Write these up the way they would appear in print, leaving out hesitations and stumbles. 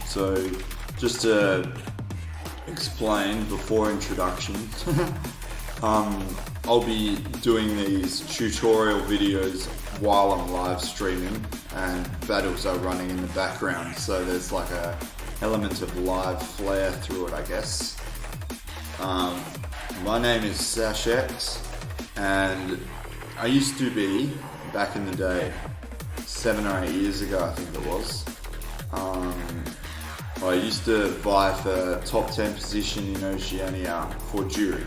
So just to explain before introduction, I'll be doing these tutorial videos while I'm live streaming and battles are running in the background, so there's like a element of live flair through it, I guess. My name is sash-ex, and I used to be, back in the day, 7 or 8 years ago I think it was, I used to vie for top 10 position in Oceania for jury.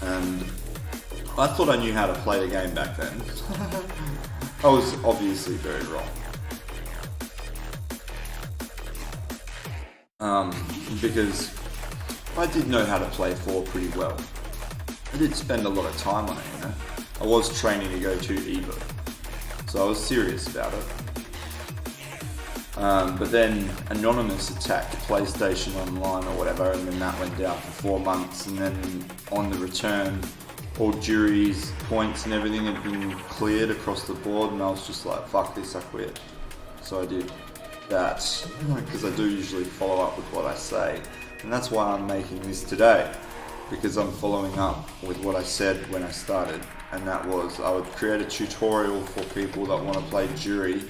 And I thought I knew how to play the game back then. I was obviously very wrong. Because I did know how to play 4 pretty well. I did spend a lot of time on it, you know. I was training to go to EVO, so I was serious about it. But then Anonymous attacked PlayStation Online or whatever, and then that went down for 4 months, and then on the return, all juries, points and everything had been cleared across the board, and I was just like, fuck this, I quit. So I did that, because I do usually follow up with what I say, and that's why I'm making this today, because I'm following up with what I said when I started, and that was I would create a tutorial for people that want to play jury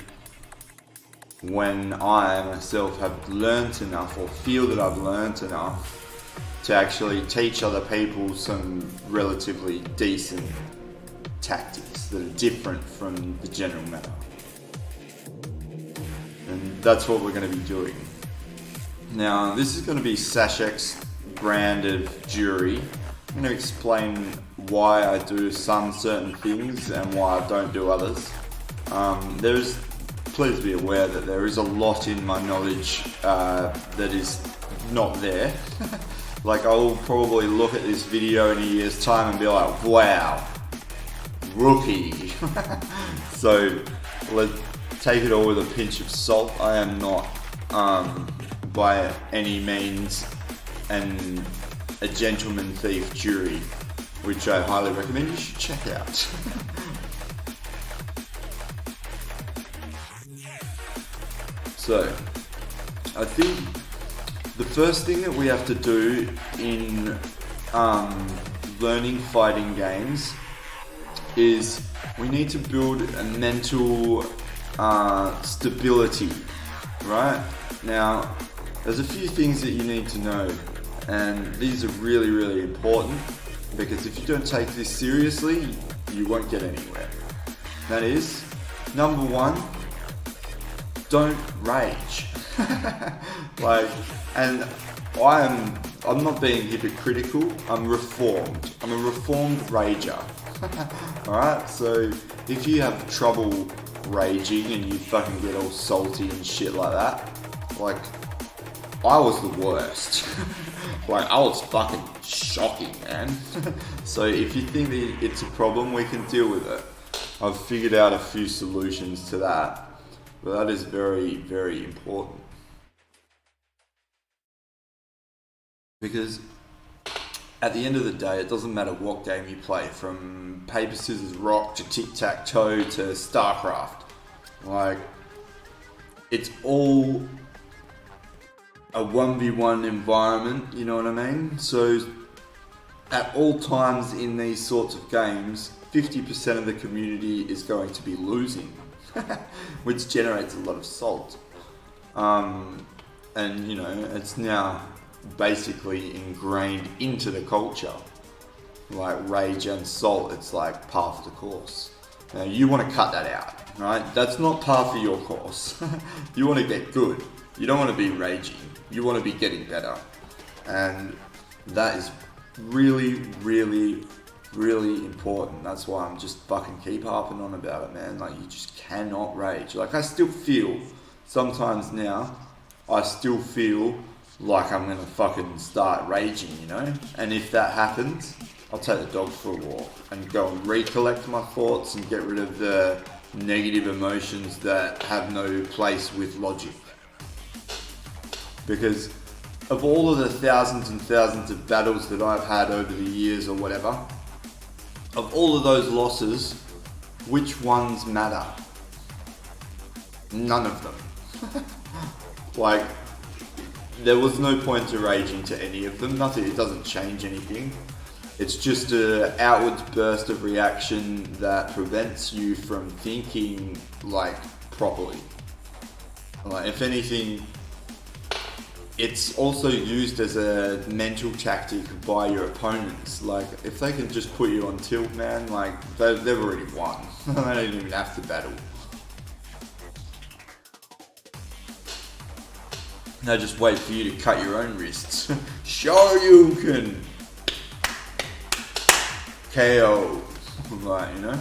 when I myself have learnt enough, or feel that I've learnt enough to actually teach other people some relatively decent tactics that are different from the general meta. And that's what we're going to be doing. Now, this is going to be sash-ex brand of jury. I'm going to explain why I do some certain things and why I don't do others. Please be aware that there is a lot in my knowledge that is not there. Like, I'll probably look at this video in a year's time and be like, wow, rookie. So let's take it all with a pinch of salt. I am not by any means a gentleman thief jury, which I highly recommend you should check out. So, I think the first thing that we have to do in learning fighting games is we need to build a mental stability, right? Now, there's a few things that you need to know, and these are really, really important, because if you don't take this seriously, you won't get anywhere. That is, number one, don't rage. And I'm not being hypocritical, I'm reformed. I'm a reformed rager. Alright, so if you have trouble raging and you fucking get all salty and shit like that, like, I was the worst. Like, I was fucking shocking, man. So if you think that it's a problem, we can deal with it. I've figured out a few solutions to that. But that is very, very important. Because at the end of the day, it doesn't matter what game you play, from paper, scissors, rock to tic-tac-toe to StarCraft. Like, it's all a 1v1 environment, you know what I mean? So at all times in these sorts of games, 50% of the community is going to be losing. Which generates a lot of salt. And you know, it's now basically ingrained into the culture. Like rage and salt, it's like par for the course. Now you want to cut that out, right? That's not par for your course. You want to get good. You don't want to be raging. You want to be getting better. And that is really, really, really important. That's why I'm just fucking keep harping on about it, man. Like, you just cannot rage. Like, I still feel, sometimes now, I still feel like I'm gonna fucking start raging, you know? And if that happens, I'll take the dog for a walk and go and recollect my thoughts and get rid of the negative emotions that have no place with logic. Because of all of the thousands and thousands of battles that I've had over the years or whatever, of all of those losses, which ones matter? None of them. Like, there was no point to raging to any of them. Nothing. It doesn't change anything. It's just an outward burst of reaction that prevents you from thinking like properly. Like, if anything, it's also used as a mental tactic by your opponents. Like, if they can just put you on tilt, man, like they've already won. They don't even have to battle. They just wait for you to cut your own wrists. Shoryuken! KO. Like, you know?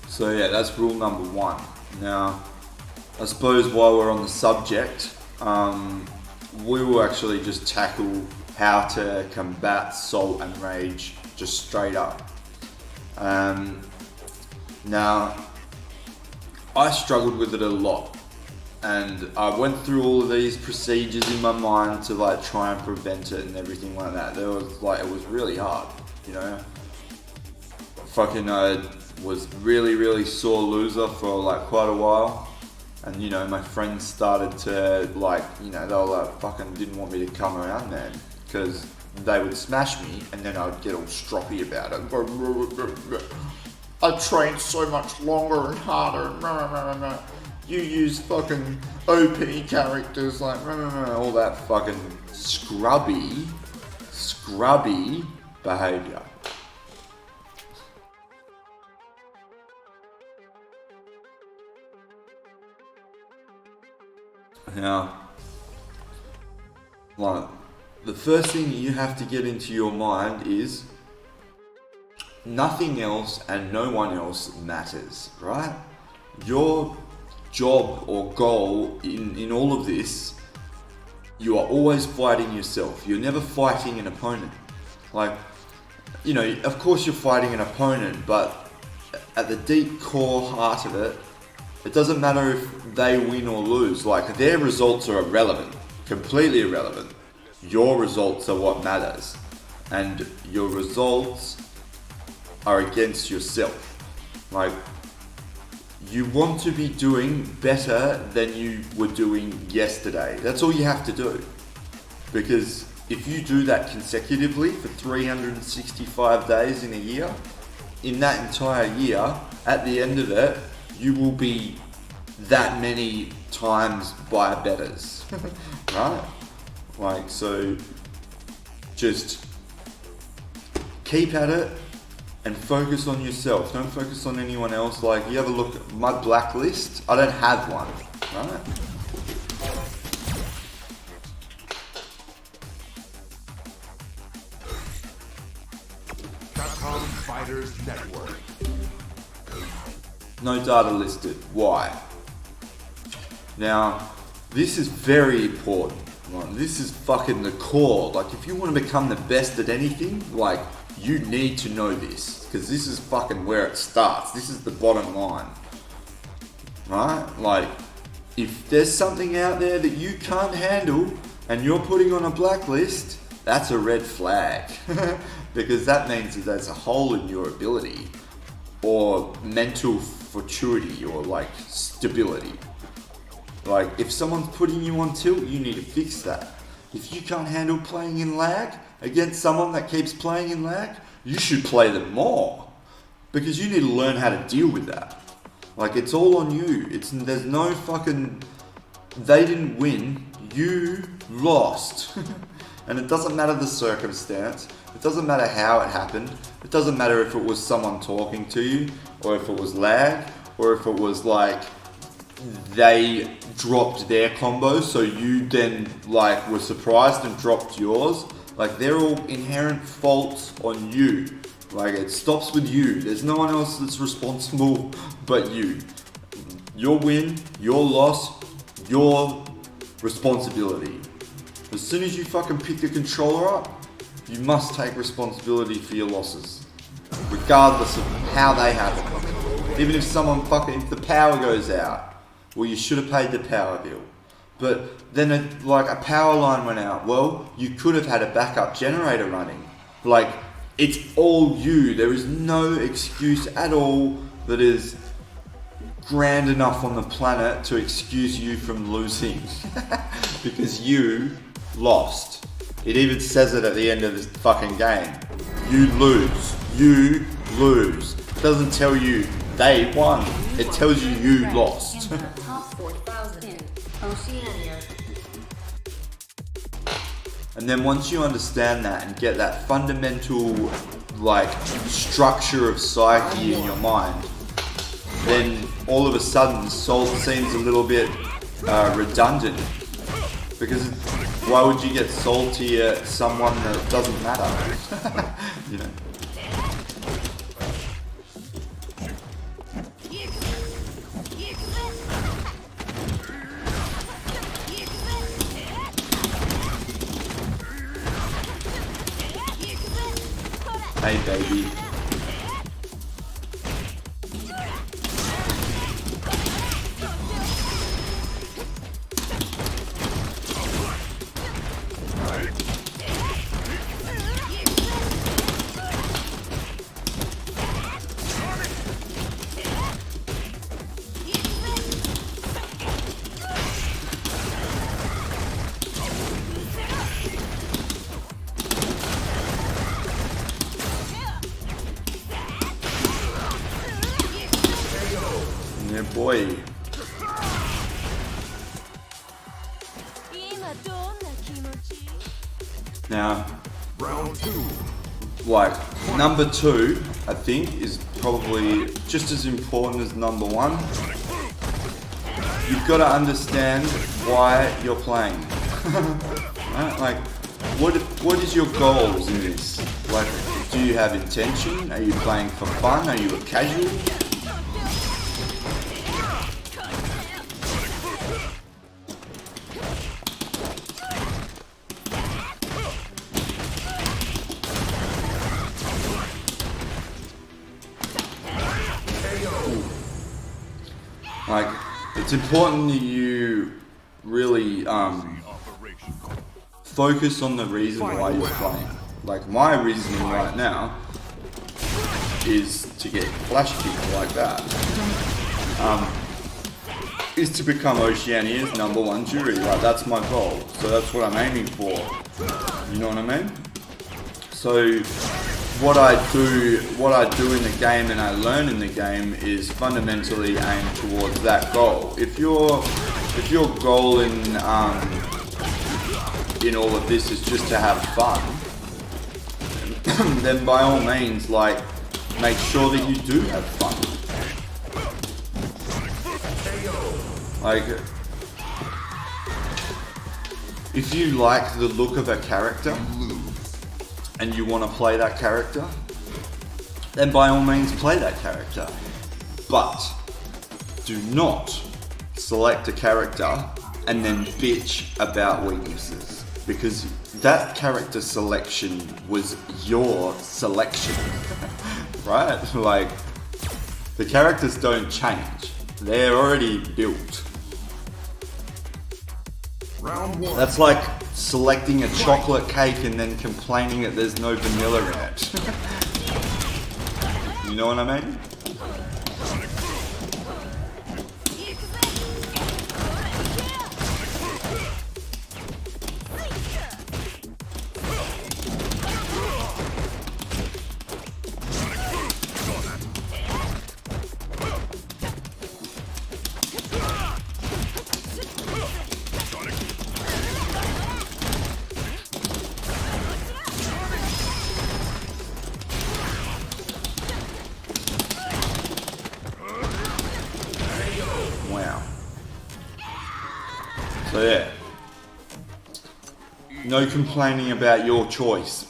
So yeah, that's rule number 1. Now, I suppose while we're on the subject, we will actually just tackle how to combat salt and rage just straight up. Now, I struggled with it a lot, and I went through all of these procedures in my mind to like try and prevent it and everything like that. It was really hard, you know. Fucking I was really sore loser for like quite a while. And you know, my friends started to like, you know, they were like fucking didn't want me to come around, man, because they would smash me and then I would get all stroppy about it. I trained so much longer and harder. You use fucking OP characters, like all that fucking scrubby behavior. Now, like, the first thing you have to get into your mind is nothing else and no one else matters, right? Your job or goal in all of this, you are always fighting yourself. You're never fighting an opponent. Like, you know, of course you're fighting an opponent, but at the deep core heart of it, it doesn't matter if they win or lose. Like, their results are irrelevant, completely irrelevant. Your results are what matters, and your results are against yourself. Like, you want to be doing better than you were doing yesterday. That's all you have to do. Because if you do that consecutively for 365 days in a year, in that entire year, at the end of it, you will be that many times by betters, right? Like, so just keep at it and focus on yourself. Don't focus on anyone else. Like, you have a look at my blacklist. I don't have one, right? Fighters Network. No data listed. Why? Now, this is very important. Like, this is fucking the core. Like, if you want to become the best at anything, like, you need to know this, because this is fucking where it starts. This is the bottom line, right? Like, if there's something out there that you can't handle and you're putting on a blacklist, that's a red flag. Because that means that there's a hole in your ability or mental fortuity or like stability. Like, if someone's putting you on tilt, you need to fix that. If you can't handle playing in lag against someone that keeps playing in lag, you should play them more, because you need to learn how to deal with that. Like, it's all on you. There's no fucking, they didn't win, you lost. And it doesn't matter the circumstance. It doesn't matter how it happened. It doesn't matter if it was someone talking to you, or if it was lag, or if it was like they dropped their combo, so you then like were surprised and dropped yours. Like, they're all inherent faults on you. Like, it stops with you. There's no one else that's responsible but you. Your win, your loss, your responsibility. As soon as you fucking pick the controller up, you must take responsibility for your losses, regardless of how they happen. Even if if the power goes out, well, you should have paid the power bill. But then a power line went out. Well, you could have had a backup generator running. Like, it's all you. There is no excuse at all that is grand enough on the planet to excuse you from losing. Because you lost. It even says it at the end of this fucking game. You lose. You lose. It doesn't tell you they won. It tells you you lost. Top 4,000 in Oceania. And then once you understand that and get that fundamental like structure of psyche in your mind, then all of a sudden Salt seems a little bit redundant. Because why would you get salty at someone that doesn't matter? You know. Hey baby. Yeah, boy. Now, Round 2. like, number 2, I think, is probably just as important as number 1. You've got to understand why you're playing. Right? Like, what is your goals in this? Like, do you have intention? Are you playing for fun? Are you a casual? Like, it's important that you really focus on the reason why you're playing. Like, my reasoning right now is to get flash kicked like that. Is to become Oceania's #1 jury. Like, that's my goal. So that's what I'm aiming for. You know what I mean? So what I do in the game and I learn in the game is fundamentally aimed towards that goal. If your goal in all of this is just to have fun, then by all means, like, make sure that you do have fun. Like, if you like the look of a character and you want to play that character, then by all means play that character. But do not select a character and then bitch about weaknesses, because that character selection was your selection. Right? Like, the characters don't change. They're already built. Round 1. That's like selecting a chocolate cake and then complaining that there's no vanilla in it. You know what I mean? Wow. So yeah, no complaining about your choice,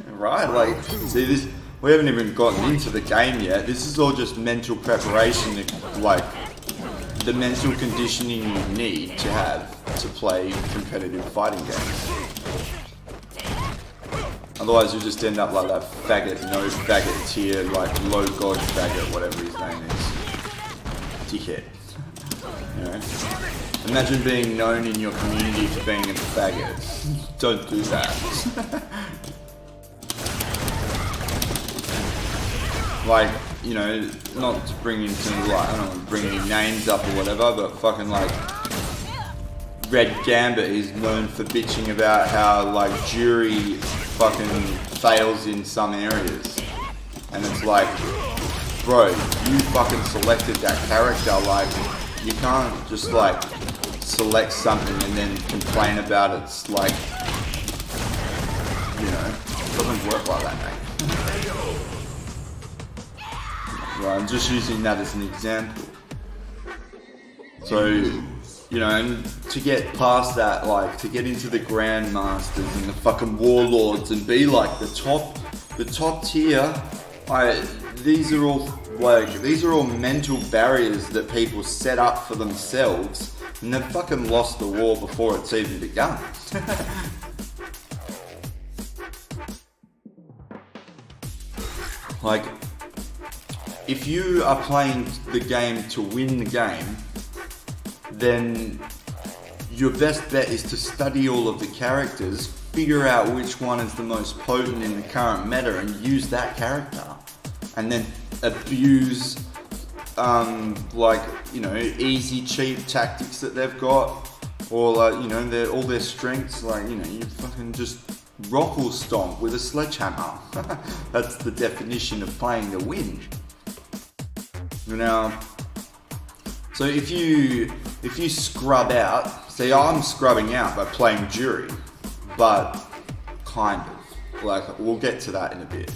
right? Like, see this, we haven't even gotten into the game yet. This is all just mental preparation, like the mental conditioning you need to have to play competitive fighting games. Otherwise you'll just end up like that faggot, no faggot tier, like low god faggot, whatever his name is. Dickhead. You know? Imagine being known in your community for being a faggot. Don't do that. Like, you know, not to bring into like, I don't want to bring any names up or whatever, but fucking like Red Gambit is known for bitching about how like jury fucking fails in some areas. And it's like, bro, you fucking selected that character, like, you can't just like select something and then complain about it. It's like, you know, it doesn't work like that, mate. Right, I'm just using that as an example. So, you know, and to get past that, like, to get into the Grandmasters and the fucking Warlords and be like the top tier, these are all mental barriers that people set up for themselves, and they've fucking lost the war before it's even begun. Like, if you are playing the game to win the game, then your best bet is to study all of the characters, figure out which one is the most potent in the current meta and use that character. And then abuse, like, you know, easy, cheap tactics that they've got, or like, you know, all their strengths, like, you know, you fucking just rock or stomp with a sledgehammer. That's the definition of playing to win. Now, so if you scrub out, see, I'm scrubbing out by playing jury, but kind of, like, we'll get to that in a bit.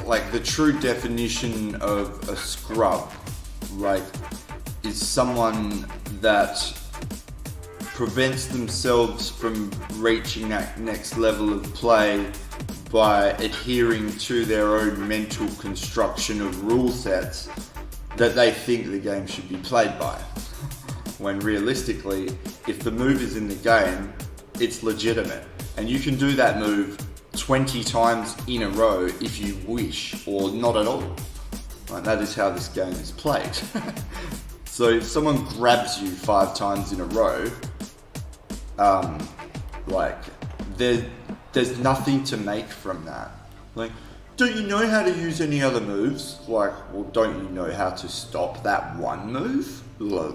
Like, the true definition of a scrub, like, is someone that prevents themselves from reaching that next level of play by adhering to their own mental construction of rule sets that they think the game should be played by. When realistically, if the move is in the game, it's legitimate. And you can do that move 20 times in a row if you wish, or not at all. Like, that is how this game is played. So if someone grabs you 5 times in a row, like, there's nothing to make from that. Like, don't you know how to use any other moves? Like, well, don't you know how to stop that one move? Like,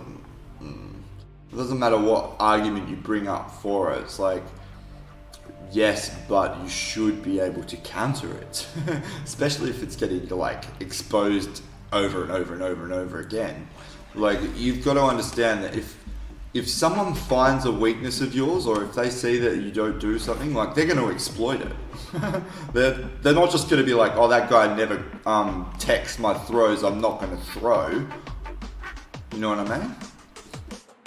it doesn't matter what argument you bring up for it. It's like, yes, but you should be able to counter it. Especially if it's getting, like, exposed over and over and over and over again. Like, you've got to understand that if someone finds a weakness of yours, or if they see that you don't do something, like, they're going to exploit it. They're not just going to be like, oh, that guy never techs my throws, I'm not going to throw. You know what I mean?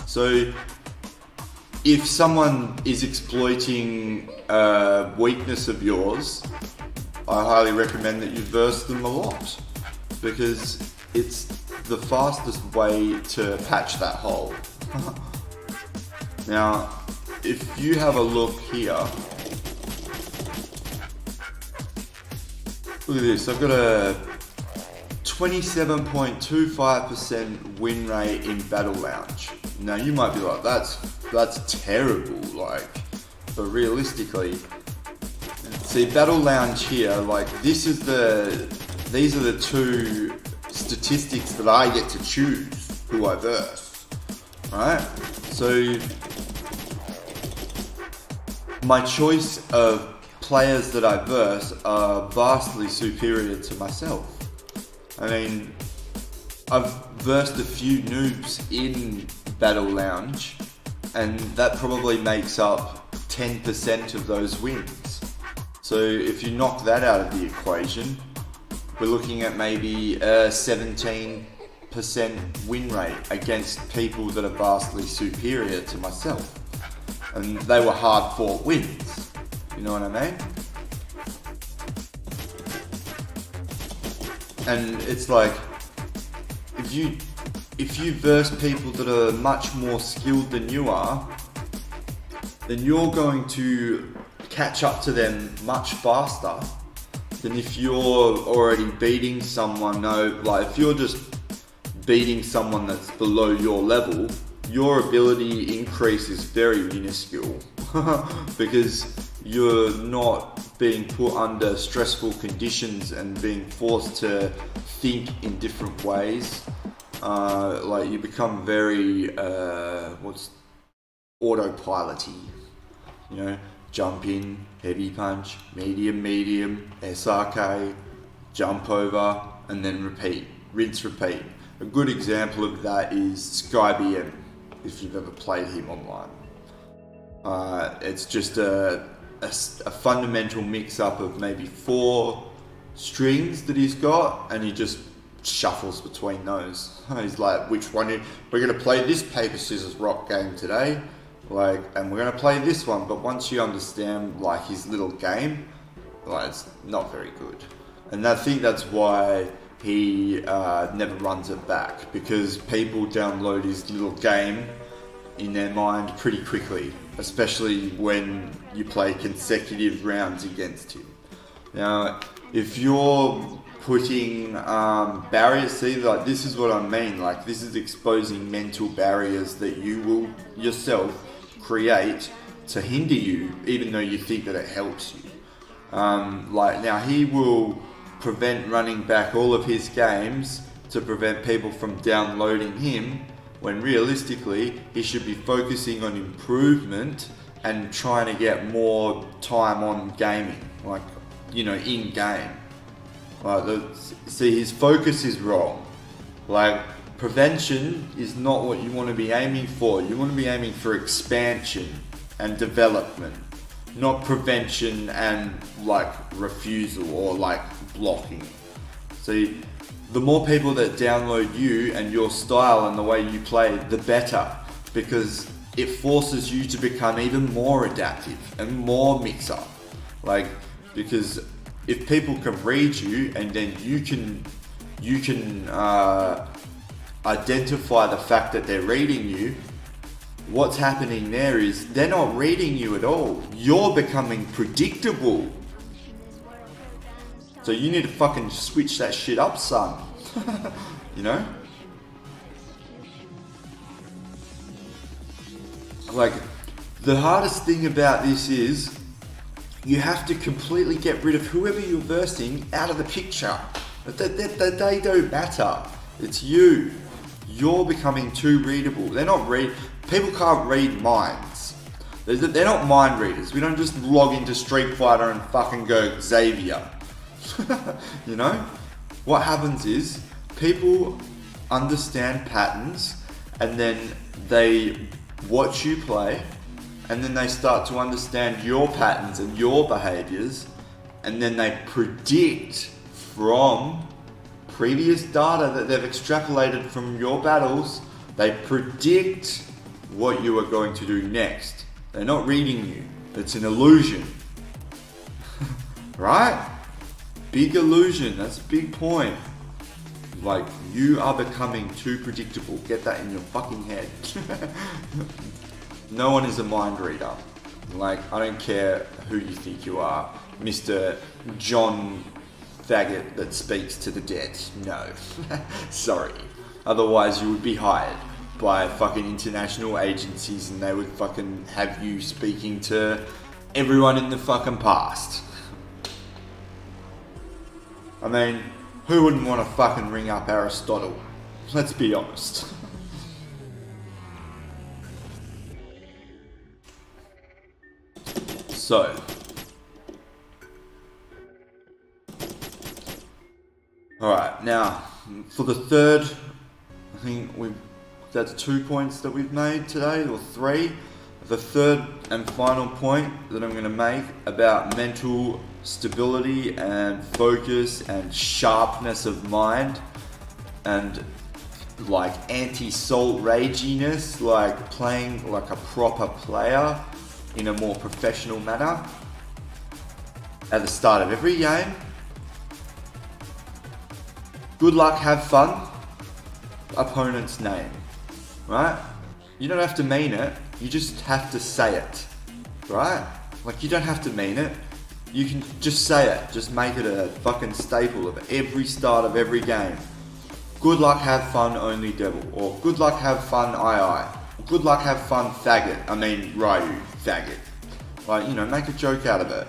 So if someone is exploiting a weakness of yours, I highly recommend that you verse them a lot, because it's the fastest way to patch that hole. Now, if you have a look here, look at this, I've got a 27.25% win rate in Battle Lounge. Now, you might be like, that's terrible, like, but realistically, see, Battle Lounge here, like, these are the two statistics that I get to choose who I verse, right? So my choice of players that I verse are vastly superior to myself. I mean, I've versed a few noobs in Battle Lounge, and that probably makes up 10% of those wins. So if you knock that out of the equation, we're looking at maybe a 17% win rate against people that are vastly superior to myself. And they were hard-fought wins. You know what I mean? And it's like, if you verse people that are much more skilled than you are, then you're going to catch up to them much faster than if you're already beating someone. Like, if you're just beating someone that's below your level, your ability increase is very minuscule. Because you're not being put under stressful conditions and being forced to think in different ways. Like you become very autopilot-y, you know, jump in, heavy punch, medium, SRK, jump over, and then repeat, rinse, repeat. A good example of that is SkyBM, if you've ever played him online. It's just a fundamental mix-up of maybe 4 strings that he's got, and he just shuffles between those. He's like, which one? We're going to play this paper, scissors, rock game today, like, and we're going to play this one. But once you understand like his little game, like, it's not very good. And I think that's why he never runs it back, because people download his little game in their mind pretty quickly, especially when you play consecutive rounds against him. Now, if you're putting barriers, see, like, this is what I mean, like, this is exposing mental barriers that you will yourself create to hinder you, even though you think that it helps you. Like, now he will prevent running back all of his games to prevent people from downloading him, when realistically he should be focusing on improvement and trying to get more time on gaming, like, you know, in game. Like, see, his focus is wrong. Like, prevention is not what you want to be aiming for. You want to be aiming for expansion and development, not prevention and like refusal or like blocking. See, the more people that download you and your style and the way you play, the better, because it forces you to become even more adaptive and more mix-up. Like, because if people can read you and then you can identify the fact that they're reading you, what's happening there is they're not reading you at all. You're becoming predictable. So you need to fucking switch that shit up, son. You know? Like, the hardest thing about this is you have to completely get rid of whoever you're versing out of the picture. They don't matter. It's you. You're becoming too readable. People can't read minds. They're not mind readers. We don't just log into Street Fighter and fucking go Xavier. You know? What happens is people understand patterns, and then they watch you play, and then they start to understand your patterns and your behaviors, and then they predict from previous data that they've extrapolated from your battles. They predict what you are going to do next. They're not reading you. It's an illusion. Right? Big illusion. That's a big point. Like, you are becoming too predictable. Get that in your fucking head. No one is a mind reader. Like, I don't care who you think you are. Mr. John Faggot that speaks to the dead. No. Sorry. Otherwise you would be hired by fucking international agencies and they would fucking have you speaking to everyone in the fucking past. I mean, who wouldn't want to fucking ring up Aristotle? Let's be honest. So, alright, now for the third, I think that's 2 points that we've made today, or 3. The third and final point that I'm going to make about mental stability and focus and sharpness of mind and like anti-salt raginess, like playing like a proper player in a more professional manner at the start of every game. Good luck, have fun, opponent's name, right? You don't have to mean it, you just have to say it, right? Like, you don't have to mean it, you can just say it, just make it a fucking staple of every start of every game. Good luck, have fun, only devil, or good luck, have fun, I. Good luck, have fun, faggot, Ryu, faggot. Like, you know, make a joke out of it.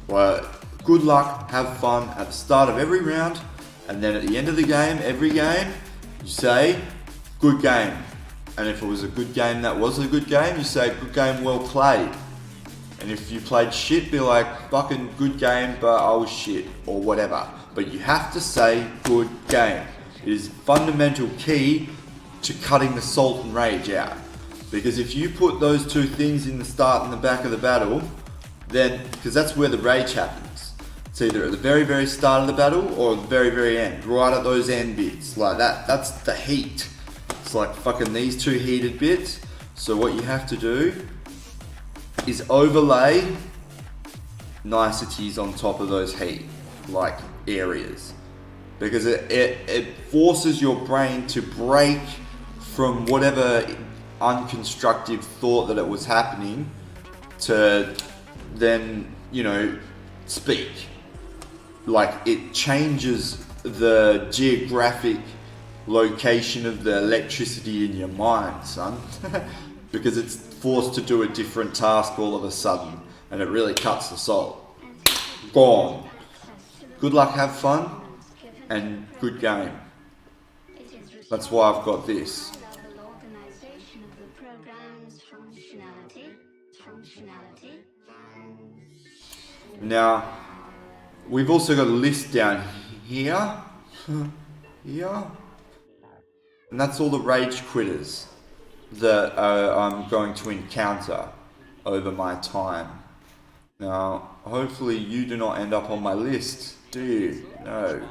Like, good luck, have fun at the start of every round, and then at the end of the game, every game, you say, good game. And if it was a good game that was a good game, you say, good game, well played. And if you played shit, be like, fucking good game, but I was shit, or whatever. But you have to say, good game. It is fundamental key to cutting the salt and rage out. Because if you put those two things in the start and the back of the battle, then, because that's where the rage happens. It's either at the very, very start of the battle or at the very, very end. Right at those end bits. Like that, that's the heat. It's like fucking these two heated bits. So what you have to do is overlay niceties on top of those heat, like areas. Because it forces your brain to break from whatever unconstructive thought that it was happening to then, you know, speak. Like, it changes the geographic location of the electricity in your mind, son. Because it's forced to do a different task all of a sudden, and it really cuts the soul. Gone. Good luck, have fun, and good game. That's why I've got this. Now, we've also got a list down here, here, and that's all the rage quitters that I'm going to encounter over my time. Now, hopefully you do not end up on my list, do you? No.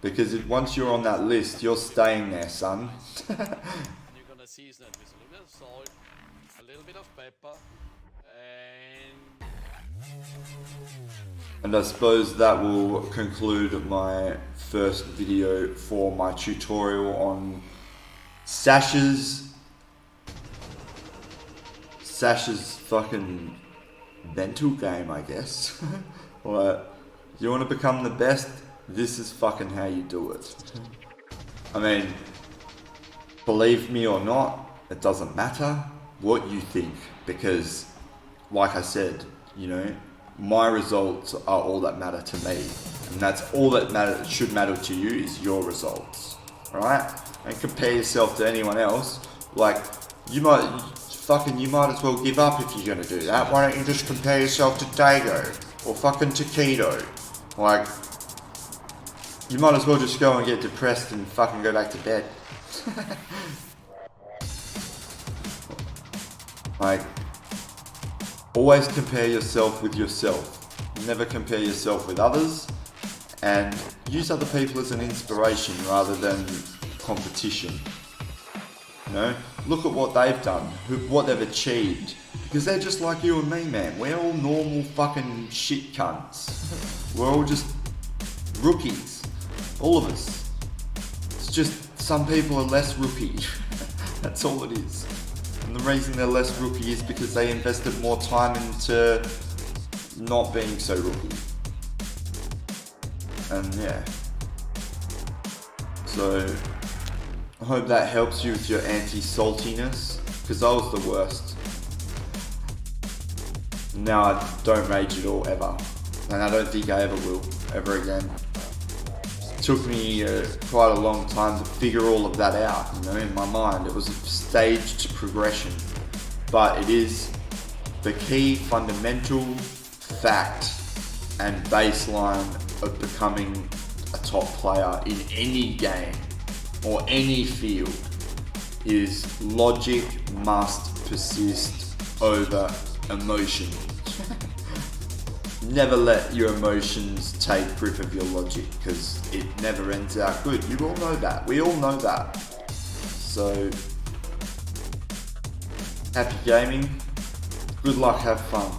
Because once you're on that list, you're staying there, son. You're gonna season it with a little bit of salt, a little bit of pepper, and I suppose that will conclude my first video for my tutorial on Sash's fucking mental game, I guess. Like, you want to become the best? This is fucking how you do it. I mean, believe me or not, it doesn't matter what you think, because, like I said, you know, my results are all that matter to me, and that's all that should matter to you is your results, alright? And compare yourself to anyone else. Like, you might as well give up if you're gonna do that. Why don't you just compare yourself to Dago or fucking Taquito? Like, you might as well just go and get depressed and fucking go back to bed. Like, always compare yourself with yourself. Never compare yourself with others, and use other people as an inspiration rather than competition. You know, look at what they've done, what they've achieved, because they're just like you and me, man. We're all normal fucking shit cunts. We're all just rookies, all of us. It's just some people are less rookie. That's all it is. And the reason they're less rookie is because they invested more time into not being so rookie. And yeah. So, I hope that helps you with your anti-saltiness, because I was the worst. Now I don't rage at all, ever. And I don't think I ever will, ever again. It took me quite a long time to figure all of that out, you know, in my mind. It was a staged progression. But it is the key fundamental fact and baseline of becoming a top player in any game or any field is logic must persist over emotion. Never let your emotions take grip of your logic, because it never ends out good. You all know that. We all know that. So, happy gaming. Good luck, have fun.